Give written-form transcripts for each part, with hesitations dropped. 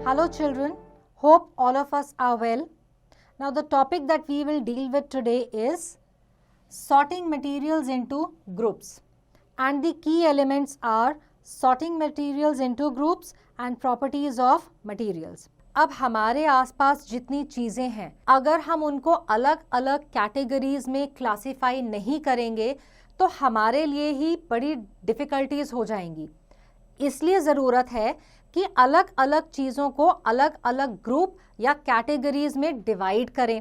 Hello children, hope all of us are well. Now the topic that we will deal with today is sorting materials into groups, and the key elements are sorting materials into groups and properties of materials. अब हमारे आसपास जितनी चीज़ें हैं, अगर हम उनको अलग अलग कैटेगरीज में क्लासिफाई नहीं करेंगे तो हमारे लिए ही बड़ी डिफ़िकल्टीज हो जाएंगी. इसलिए ज़रूरत है कि अलग अलग चीज़ों को अलग अलग ग्रुप या कैटेगरीज में डिवाइड करें.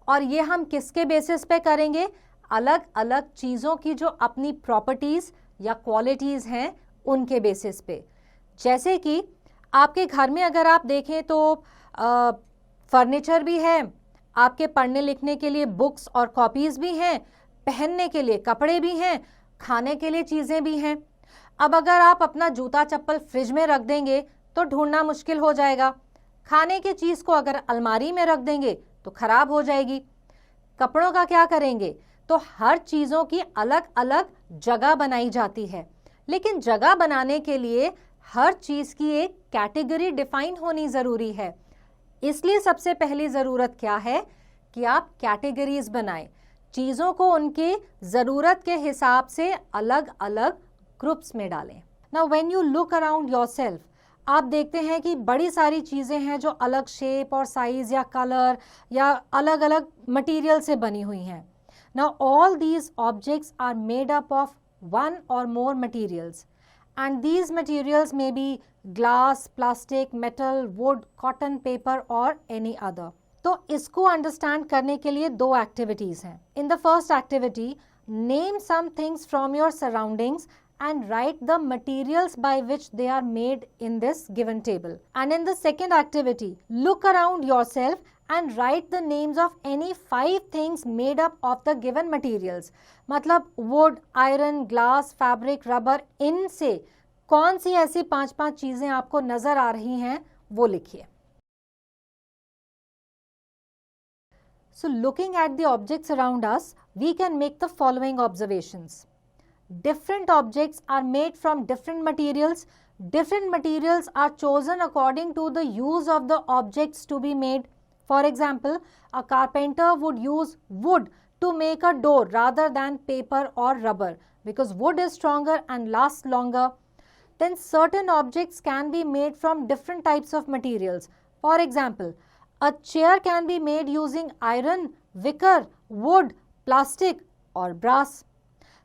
और ये हम किसके बेसिस पे करेंगे? अलग अलग चीज़ों की जो अपनी प्रॉपर्टीज़ या क्वालिटीज़ हैं उनके बेसिस पे. जैसे कि आपके घर में अगर आप देखें तो फर्नीचर भी है, आपके पढ़ने लिखने के लिए बुक्स और कॉपीज़ भी हैं, पहनने के लिए कपड़े भी हैं, खाने के लिए चीज़ें भी हैं. अब अगर आप अपना जूता चप्पल फ्रिज में रख देंगे तो ढूंढना मुश्किल हो जाएगा. खाने की चीज़ को अगर अलमारी में रख देंगे तो ख़राब हो जाएगी. कपड़ों का क्या करेंगे? तो हर चीज़ों की अलग अलग जगह बनाई जाती है, लेकिन जगह बनाने के लिए हर चीज़ की एक कैटेगरी डिफाइन होनी ज़रूरी है. इसलिए सबसे पहली ज़रूरत क्या है कि आप कैटेगरीज बनाएं, चीज़ों को उनके ज़रूरत के हिसाब से अलग अलग ग्रुप्स में डालें. Now when you look around yourself, आप देखते हैं कि बड़ी सारी चीज़ें हैं जो अलग शेप और साइज़ या कलर या अलग अलग मटेरियल से बनी हुई हैं. Now all these objects are made up of one or more materials, and these materials may be glass, plastic, metal, wood, cotton, paper or any other. तो इसको अंडरस्टैंड करने के लिए दो एक्टिविटीज़ हैं. In the first activity, name some things from your surroundings and write the materials by which they are made in this given table. And in the second activity, look around yourself and write the names of any 5 things made up of the given materials. मतलब wood, iron, glass, fabric, rubber, इनसे कौन सी ऐसी 5 चीज़ें आपको नज़र आ रही हैं वो लिखिए. So looking at the objects around us, we can make the following observations. Different objects are made from different materials. Different materials are chosen according to the use of the objects to be made. For example, a carpenter would use wood to make a door rather than paper or rubber because wood is stronger and lasts longer. Then certain objects can be made from different types of materials. For example, a chair can be made using iron, wicker, wood, plastic or brass.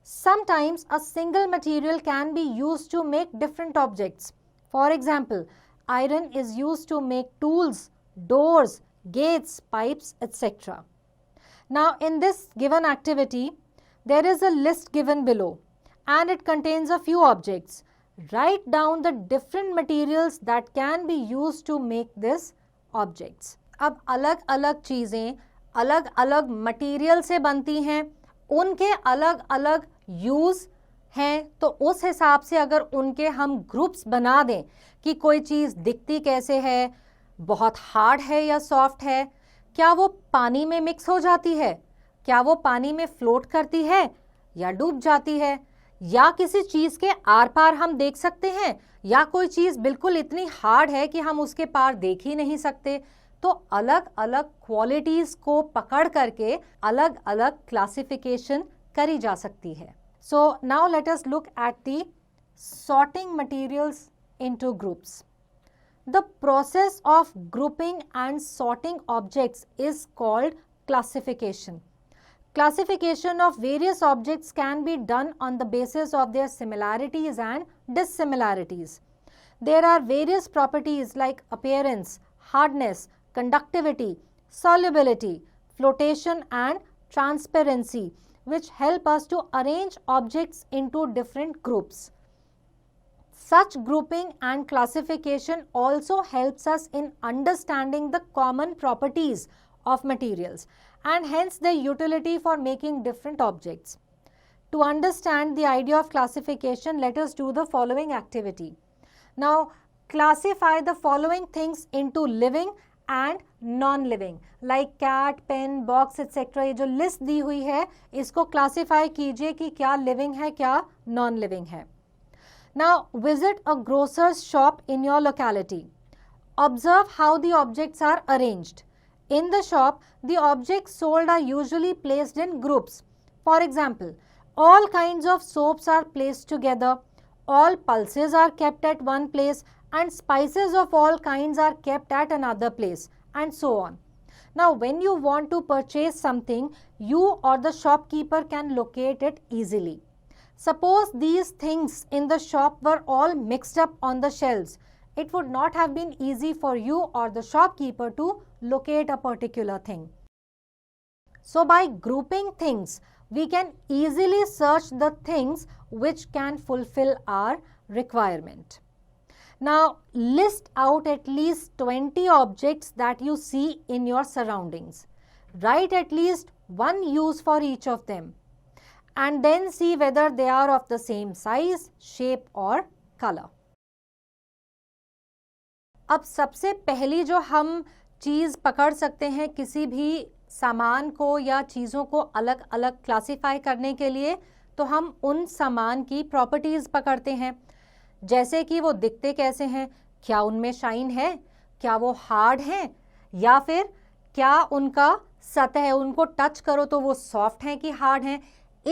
Sometimes a single material can be used to make different objects. For example, iron is used to make tools, doors, gates, pipes, etc. Now in this given activity, there is a list given below and it contains a few objects. Write down the different materials that can be used to make this objects. अब अलग अलग चीज़ें अलग अलग material से बनती हैं, उनके अलग अलग यूज़ हैं, तो उस हिसाब से अगर उनके हम ग्रुप्स बना दें कि कोई चीज़ दिखती कैसे है, बहुत हार्ड है या सॉफ्ट है, क्या वो पानी में मिक्स हो जाती है, क्या वो पानी में फ्लोट करती है या डूब जाती है, या किसी चीज़ के आर पार हम देख सकते हैं, या कोई चीज़ बिल्कुल इतनी हार्ड है कि हम उसके पार देख ही नहीं सकते. तो अलग अलग क्वालिटीज़ को पकड़ करके अलग अलग क्लासिफिकेशन करी जा सकती है. So now let us look at the sorting materials into groups. The process of grouping and sorting objects is called classification. Classification of various objects can be done on the basis of their similarities and dissimilarities. There are various properties like appearance, hardness, conductivity, solubility, flotation and transparency which help us to arrange objects into different groups. Such grouping and classification also helps us in understanding the common properties of materials and hence their utility for making different objects. To understand the idea of classification, let us do the following activity. Now, classify the following things into living and non-living like cat, pen, box, etc. ये जो list दी हुई है इसको classify कीजिए कि क्या living है क्या non-living है. Now, visit a grocer's shop in your locality. Observe how the objects are arranged. In the shop, the objects sold are usually placed in groups. For example, all kinds of soaps are placed together, all pulses are kept at one place, and spices of all kinds are kept at another place, and so on. Now, when you want to purchase something, you or the shopkeeper can locate it easily. Suppose these things in the shop were all mixed up on the shelves. It would not have been easy for you or the shopkeeper to locate a particular thing. So by grouping things, we can easily search the things which can fulfill our requirement. Now list out at least 20 objects that you see in your surroundings. Write at least one use for each of them and then see whether they are of the same size, shape or color. अब सबसे पहली जो हम चीज़ पकड़ सकते हैं किसी भी सामान को या चीज़ों को अलग अलग क्लासिफाई करने के लिए, तो हम उन सामान की प्रॉपर्टीज़ पकड़ते हैं, जैसे कि वो दिखते कैसे हैं, क्या उनमें शाइन है, क्या वो हार्ड हैं, या फिर क्या उनका सतह उनको टच करो तो वो सॉफ्ट हैं कि हार्ड हैं।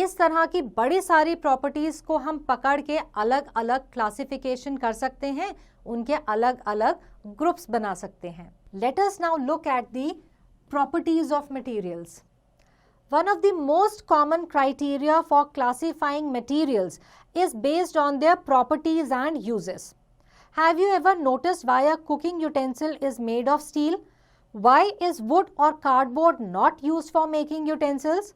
इस तरह की बड़ी सारी प्रॉपर्टीज़ को हम पकड़ के अलग अलग क्लासिफिकेशन कर सकते हैं, उनके अलग अलग ग्रुप्स बना सकते हैं। Let us now look at the properties of materials. One of the most common criteria for classifying materials is based on their properties and uses. Have you ever noticed why a cooking utensil is made of steel? Why is wood or cardboard not used for making utensils?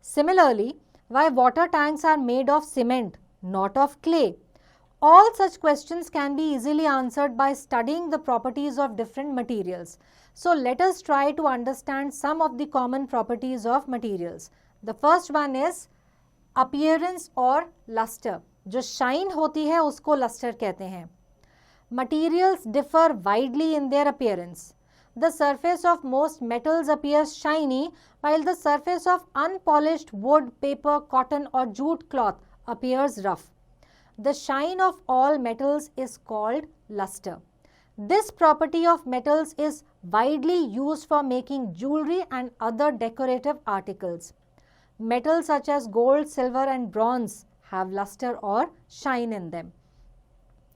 Similarly, why water tanks are made of cement, not of clay? All such questions can be easily answered by studying the properties of different materials. So let us try to understand some of the common properties of materials. The first one is appearance or luster. जो shine होती है उसको luster कहते हैं. Materials differ widely in their appearance. The surface of most metals appears shiny, while the surface of unpolished wood, paper, cotton or jute cloth appears rough. The shine of all metals is called luster. This property of metals is widely used for making jewelry and other decorative articles. Metals such as gold, silver and bronze have luster or shine in them.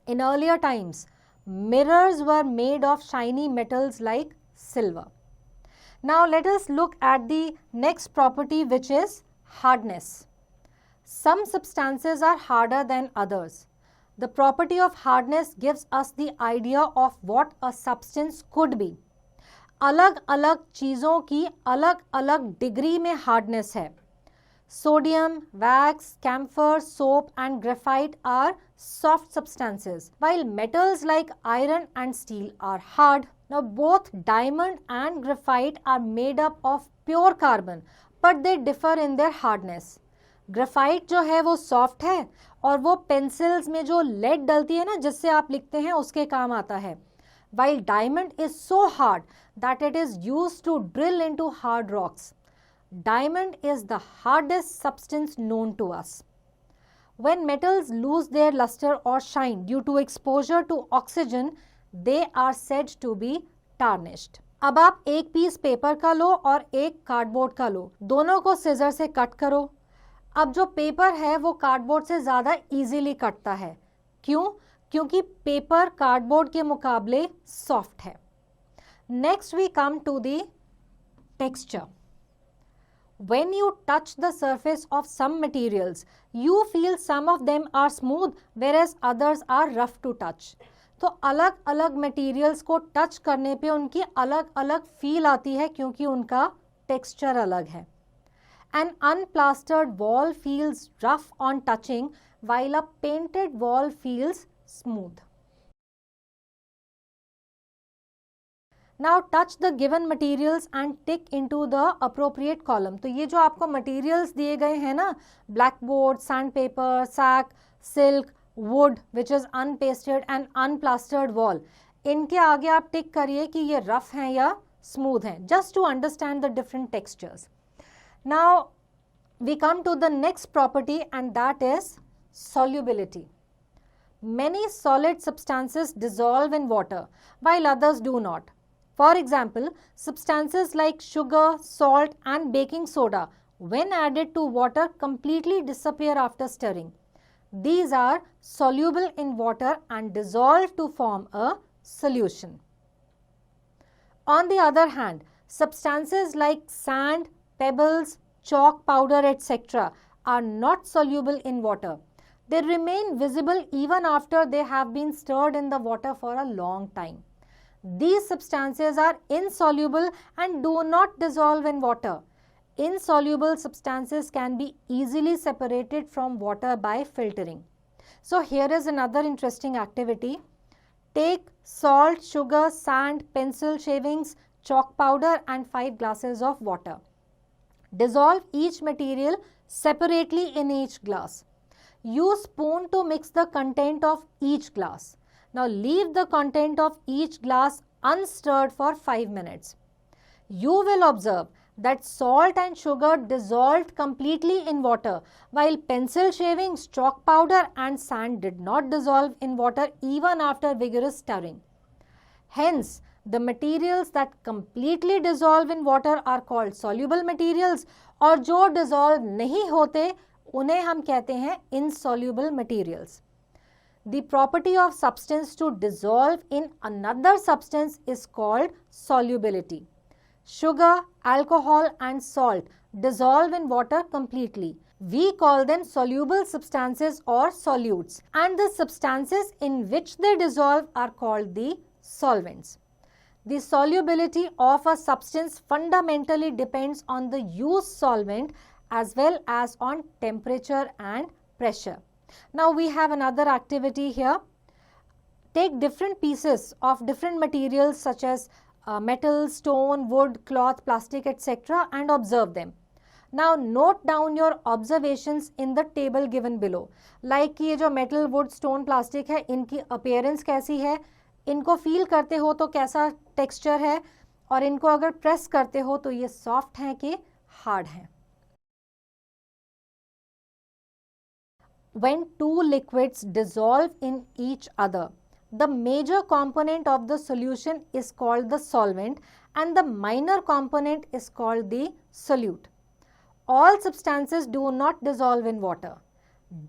In earlier times, mirrors were made of shiny metals like silver. Now let us look at the next property, which is hardness. Some substances are harder than others. The property of hardness gives us the idea of what a substance could be. अलग अलग चीज़ों की अलग अलग degree में hardness है. Sodium, wax, camphor, soap and graphite are soft substances, while metals like iron and steel are hard. Now both diamond and graphite are made up of pure carbon, but they differ in their hardness. Graphite जो है वो soft है और वो pencils में जो lead डलती है ना जिससे आप लिखते हैं उसके काम आता है. While diamond is so hard that it is used to drill into hard rocks. Diamond is the hardest substance known to us. When metals lose their luster or shine due to exposure to oxygen, they are said to be tarnished. अब आप एक piece paper का लो और एक cardboard का लो, दोनों को scissor से कट करो. अब जो पेपर है वो कार्डबोर्ड से ज़्यादा इजीली कटता है. क्यों? क्योंकि पेपर कार्डबोर्ड के मुकाबले सॉफ्ट है. Next we come to the texture. When you touch the surface of some materials, you feel some of them are smooth whereas others are rough to touch. तो अलग अलग materials को touch करने पे उनकी अलग अलग feel आती है क्योंकि उनका texture अलग है. An unplastered wall feels rough on touching while a painted wall feels smooth. Now touch the given materials and tick into the appropriate column. तो ये जो आपको materials दिए गए हैं ना, blackboard, sandpaper, sack, silk, wood which is unpasted and unplastered wall, इनके आगे आप टिक करिए कि ये rough हैं या smooth हैं, just to understand the different textures. Now we come to the next property and that is solubility. many solid substances dissolve in water, while others do not. For example, substances like sugar, salt, and baking soda, when added to water, completely disappear after stirring. These are soluble in water and dissolve to form a solution. On the other hand, substances like sand, pebbles, chalk powder, etc. are not soluble in water. They remain visible even after they have been stirred in the water for a long time. These substances are insoluble and do not dissolve in water. Insoluble substances can be easily separated from water by filtering. So here is another interesting activity. Take salt, sugar, sand, pencil shavings, chalk powder and 5 glasses of water. Dissolve each material separately in each glass. Use spoon to mix the content of each glass. Now leave the content of each glass unstirred for 5 minutes. You will observe that salt and sugar dissolved completely in water, while pencil shavings, chalk powder and sand did not dissolve in water even after vigorous stirring. Hence, the materials that completely dissolve in water are called soluble materials और जो dissolve नहीं होते उन्हें हम कहते हैं insoluble materials. The property of substance to dissolve in another substance is called solubility. Sugar, alcohol and salt dissolve in water completely. We call them soluble substances or solutes, and the substances in which they dissolve are called the solvents. The solubility of a substance fundamentally depends on the used solvent as well as on temperature and pressure. Now we have another activity here. Take different pieces of different materials such as metal, stone, wood, cloth, plastic, etc. and observe them. Now note down your observations in the table given below. Like ये जो metal, wood, stone, plastic है, इनकी appearance कैसी है, इनको feel करते हो तो कैसा texture है, और इनको अगर press करते हो तो ये soft हैं कि hard हैं. When two liquids dissolve in each other, the major component of the solution is called the solvent and the minor component is called the solute. All substances do not dissolve in water.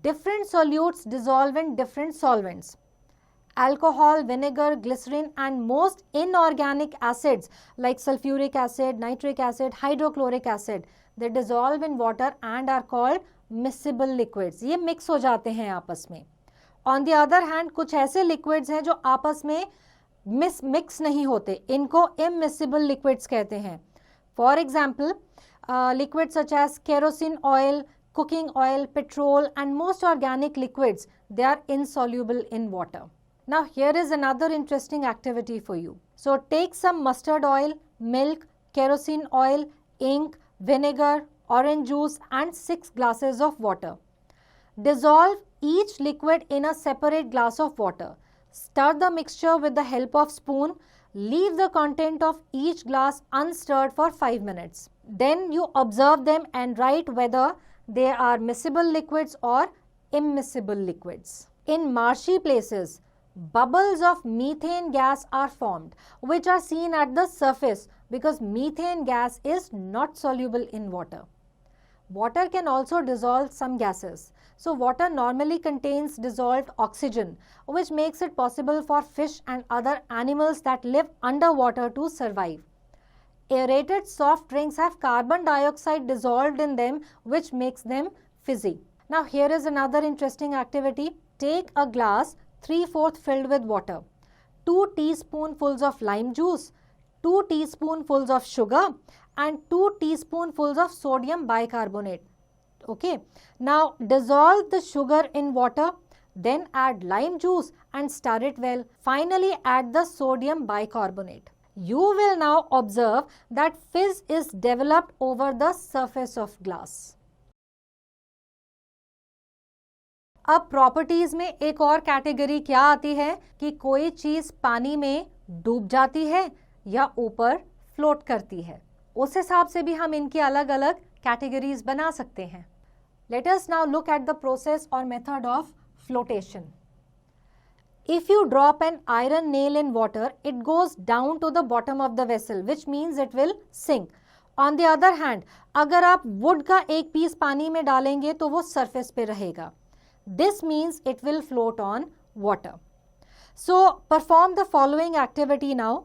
Different solutes dissolve in different solvents. Alcohol, vinegar, glycerin and most inorganic acids like sulfuric acid, nitric acid, hydrochloric acid, they dissolve in water and are called miscible liquids. ये mix हो जाते हैं आपस में. On the other hand, कुछ ऐसे liquids हैं जो आपस में mix नहीं होते, इनको immiscible liquids कहते हैं. For example, liquids such as kerosene oil, cooking oil, petrol and most organic liquids, they are insoluble in water. Now here is another interesting activity for you. So take some mustard oil, milk, kerosene oil, ink, vinegar, orange juice and 6 glasses of water. Dissolve each liquid in a separate glass of water. Stir the mixture with the help of spoon. Leave the content of each glass unstirred for 5 minutes. Then you observe them and write whether they are miscible liquids or immiscible liquids. In marshy places, bubbles of methane gas are formed, which are seen at the surface because methane gas is not soluble in water. Water can also dissolve some gases. So water normally contains dissolved oxygen, which makes it possible for fish and other animals that live underwater to survive. Aerated soft drinks have carbon dioxide dissolved in them, which makes them fizzy. Now here is another interesting activity. Take a glass 3/4 filled with water, 2 teaspoonfuls of lime juice, 2 teaspoonfuls of sugar and 2 teaspoonfuls of sodium bicarbonate. Okay. Now dissolve the sugar in water, then add lime juice and stir it well. Finally add the sodium bicarbonate. You will now observe that fizz is developed over the surface of glass. अब properties में एक और category क्या आती है कि कोई चीज पानी में डूब जाती है या ऊपर फ्लोट करती है. उस हिसाब से भी हम इनकी अलग अलग कैटेगरीज बना सकते हैं. Let us now look at the process or method of flotation. If you drop an iron nail in water, it goes down to the bottom of the vessel, which means it will sink. On the other hand, अगर आप wood का एक piece पानी में डालेंगे तो वो surface पे रहेगा. This means it will float on water. So perform the following activity now.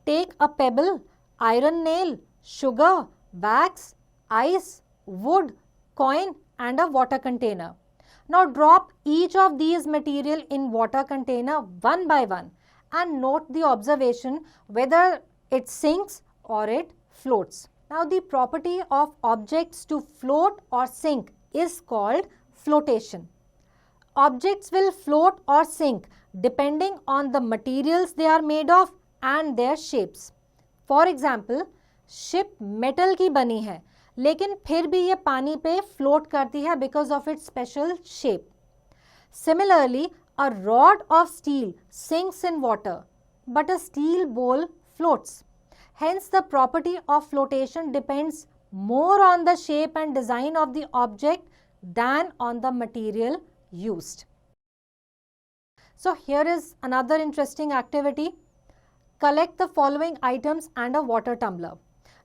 Take a pebble, iron nail, sugar, wax, ice, wood, coin and a water container. Now drop each of these material in water container one by one and note the observation whether it sinks or it floats. Now the property of objects to float or sink is called flotation. Objects will float or sink depending on the materials they are made of and their shapes. For example, ship metal की बनी है लेकिन फिर भी ये पानी पे float करती है because of its special shape. Similarly, a rod of steel sinks in water, but a steel bowl floats. Hence, the property of flotation depends more on the shape and design of the object than on the material used. So, here is another interesting activity. Collect the following items and a water tumbler.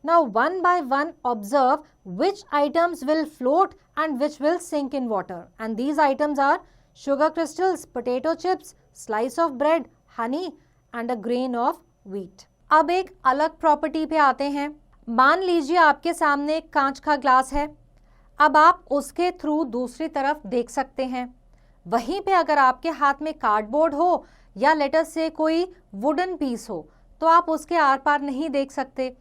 Now, one by one, observe which items will float and which will sink in water. And these items are sugar crystals, potato chips, slice of bread, honey and a grain of wheat. अब एक अलग property पे आते हैं. मान लीजिए आपके सामने एक कांच का ग्लास है. अब आप उसके थ्रू दूसरी तरफ देख सकते हैं. वहीं पे अगर आपके हाथ में कार्डबोर्ड हो या लेटर से कोई वुडन पीस हो तो आप उसके आर पार नहीं देख सकते.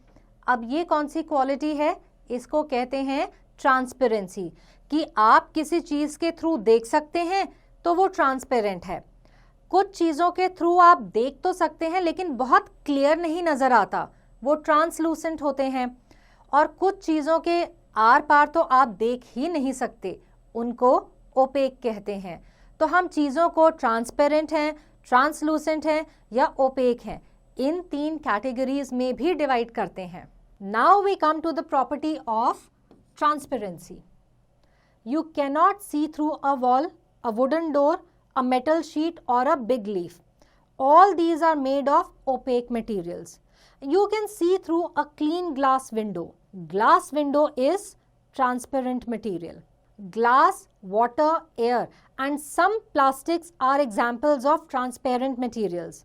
अब ये कौन सी क्वालिटी है? इसको कहते हैं ट्रांसपेरेंसी, कि आप किसी चीज के थ्रू देख सकते हैं तो वो ट्रांसपेरेंट है. कुछ चीजों के थ्रू आप देख तो सकते हैं लेकिन बहुत क्लियर नहीं नजर आता, वो ट्रांसलूसेंट होते हैं. और कुछ चीजों के आर पार तो आप देख ही नहीं सकते, उनको ओपेक कहते हैं. तो हम चीजों को ट्रांसपेरेंट हैं, ट्रांसलूसेंट हैं या ओपेक हैं, इन तीन कैटेगरीज में भी डिवाइड करते हैं. Now we come to the property of transparency. You cannot see through a wall, a wooden door, a metal sheet or a big leaf. All these are made of opaque materials. You can see through a clean glass window. Glass window is transparent material. Glass, water, air and some plastics are examples of transparent materials.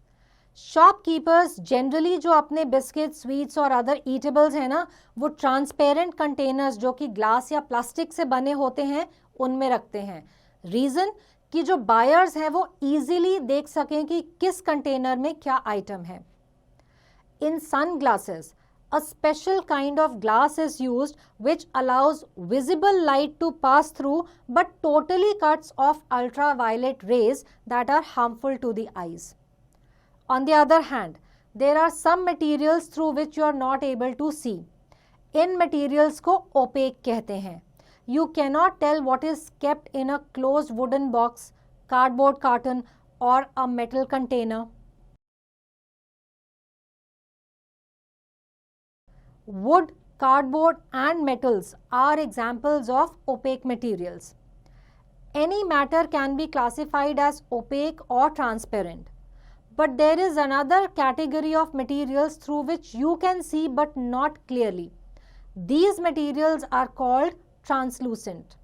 Shopkeepers generally जो अपने biscuit, sweets और other eatables हैं ना, वो transparent containers जो कि glass या plastic से बने होते हैं उनमें रखते हैं. रीज़न कि जो बायर्स हैं वो इजीली देख सकें कि किस कंटेनर में क्या आइटम है. In sunglasses a special kind of glass is used which allows visible light to pass through but totally cuts off ultraviolet rays that are harmful to the eyes. On the other hand, there are some materials through which you are not able to see. In materials को opaque कहते हैं. You cannot tell what is kept in a closed wooden box, cardboard carton or a metal container. Wood, cardboard and metals are examples of opaque materials. Any matter can be classified as opaque or transparent. But there is another category of materials through which you can see but not clearly. These materials are called translucent.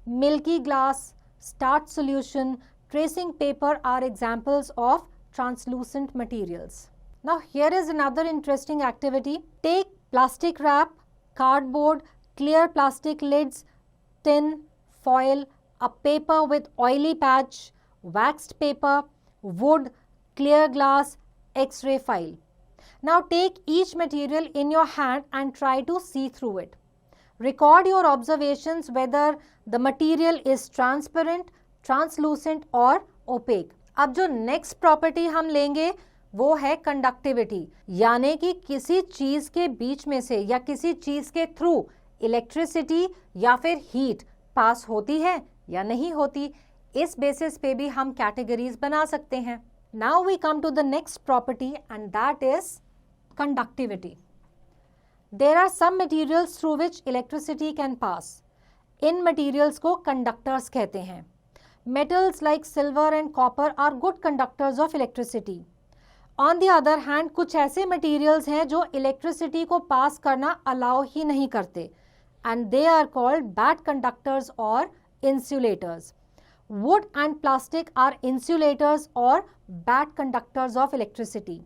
Milky glass, starch solution, tracing paper are examples of translucent materials. Now here is another interesting activity. Take plastic wrap, cardboard, clear plastic lids, tin, foil, a paper with oily patch, waxed paper, wood, clear glass, X-ray file. Now take each material in your hand and try to see through it. Record your observations whether the material is transparent, translucent or opaque. अब जो next property हम लेंगे वो है conductivity, यानी कि किसी चीज के बीच में से या किसी चीज के थ्रू इलेक्ट्रिसिटी या फिर हीट पास होती है या नहीं होती. इस बेसिस पे भी हम कैटेगरीज बना सकते हैं. Now we come to the next property and that is conductivity. There are some materials through which electricity can pass. इन मटेरियल्स को कंडक्टर्स कहते हैं. Metals like silver and copper are good conductors of electricity. On the other hand, कुछ ऐसे materials हैं जो electricity को pass करना allow ही नहीं करते, and they are called bad conductors or insulators. Wood and plastic are insulators or bad conductors of electricity.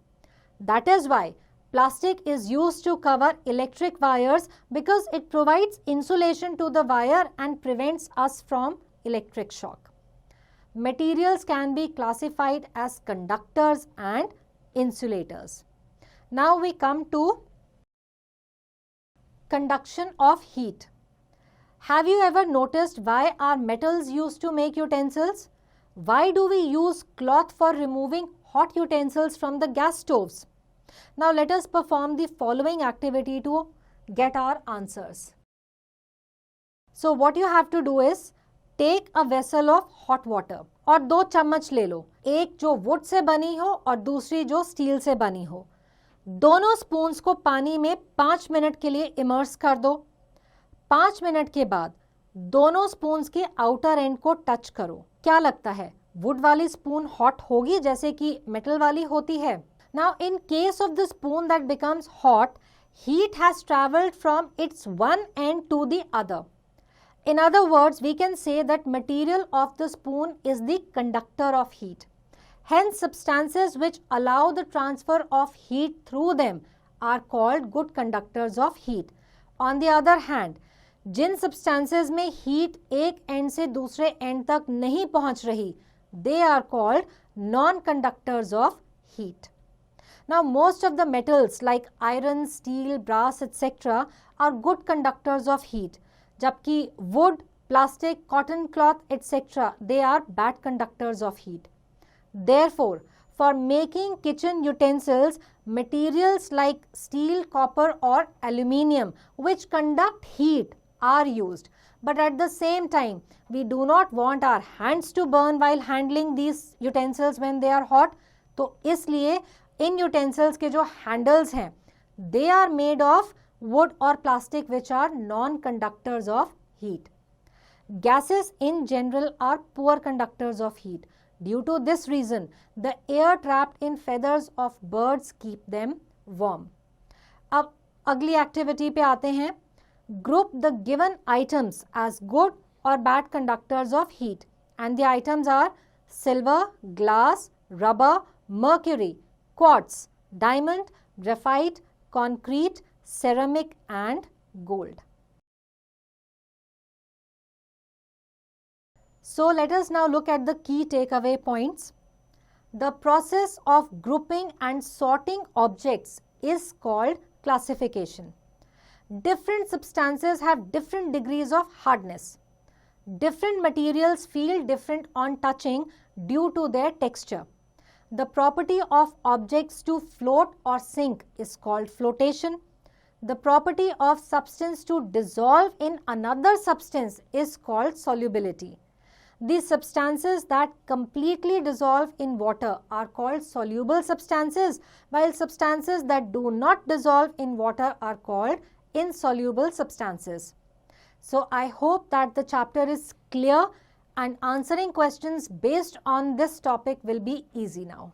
That is why plastic is used to cover electric wires, because it provides insulation to the wire and prevents us from electric shock. Materials can be classified as conductors and insulators. Now we come to conduction of heat. Have you ever noticed why are metals used to make utensils? Why do we use cloth for removing hot utensils from the gas stoves? Now let us perform the following activity to get our answers. So what you have to do is take a vessel of hot water और 2 चम्मच ले लो, एक जो would say बनी हो और दूसरी जो स्टील से बनी हो. दोनों स्पून्स को पानी में 5 मिनट के लिए इमर्स कर दो. 5 मिनट के बाद दोनों स्पून्स के आउटर एंड को टच करो. क्या लगता है, वुड वाली स्पून हॉट होगी जैसे कि मेटल वाली होती है? Now in case of the spoon that becomes hot, heat has traveled from its one end to the other. In other words, we can say that material of the spoon is the conductor of heat. Hence, substances which allow the transfer of heat through them are called good conductors of heat. On the other hand, Jin substances में heat एक end से दूसरे end तक नहीं पहुंच रही, they are called non-conductors of heat. Now, most of the metals like iron, steel, brass, etc. are good conductors of heat. जबकि wood, plastic, cotton cloth, etc. they are bad conductors of heat. Therefore, for making kitchen utensils, materials like steel, copper or aluminium which conduct heat are used. But at the same time, we do not want our hands to burn while handling these utensils when they are hot. तो इसलिए इन utensils के जो handles हैं, they are made of wood और plastic which are non conductors of heat. Gases in general are poor conductors of heat. Due to this reason, the air trapped in feathers of birds keep them warm. अब अगली activity पे आते हैं. Group the given items as good or bad conductors of heat, and the items are silver, glass, rubber, mercury, quartz, diamond, graphite, concrete, ceramic and gold. So let us now look at the key takeaway points. The process of grouping and sorting objects is called classification. Different substances have different degrees of hardness. Different materials feel different on touching due to their texture. The property of objects to float or sink is called flotation. The property of substance to dissolve in another substance is called solubility. These substances that completely dissolve in water are called soluble substances, while substances that do not dissolve in water are called insoluble substances. So I hope that the chapter is clear and answering questions based on this topic will be easy now.